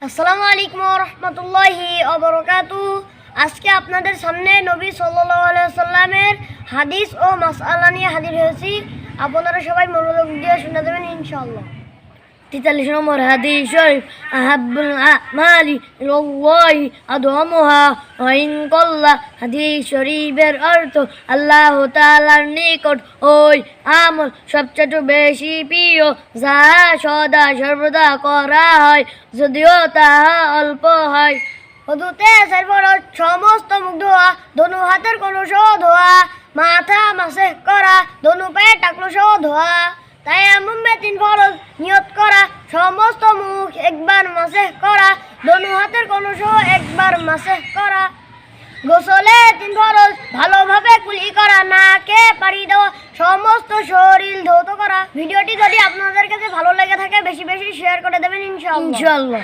আসসালামু আলাইকুম ওয়া রাহমাতুল্লাহি ওয়া বারাকাতুহু। আজকে আপনাদের সামনে নবী সাল্লাল্লাহু আলাইহি ওয়াসাল্লামের হাদিস ও মাসআলা নিয়ে হাজির হয়েছি। আপনারা সবাই মনোযোগ দিয়ে শুনে যাবেন ইনশাআল্লাহ। 43 নম্বর হাদিস শরীফ, আহাব্বুল আমালি ইলাল্লাহি আদওয়ামুহা ওয়া ইন কাল্লা। হাদিস শরীফের অর্থ, আল্লাহ তাআলার নিকট ওই আমল সবচেয়ে বেশি প্রিয় যা সদা সর্বদা করা হয়, যদিও তাহা অল্প হয়। অদূতে সর্বর সমস্ত মুখ ধোয়া, দোনো হাতের কোনো সহ ধোয়া, মাথা মাসে করা, দোনো পায়ে টাকলো সহ ধোয়া। তাই এমন 3 ফরজ নিয়ত করা, সমস্ত মুখ একবার মাসে করা, দোনো হাতের কোনো সহ একবার মাসে করা। গোসলে 3 ফরজ ভালোভাবে কুলি করা, নাকে পানি দেওয়া, সমস্ত শরীর ধৌত করা। ভিডিওটি যদি আপনাদের কাছে ভালো লেগে থাকে বেশি বেশি শেয়ার করে দেবেন ইনশাআল্লাহ।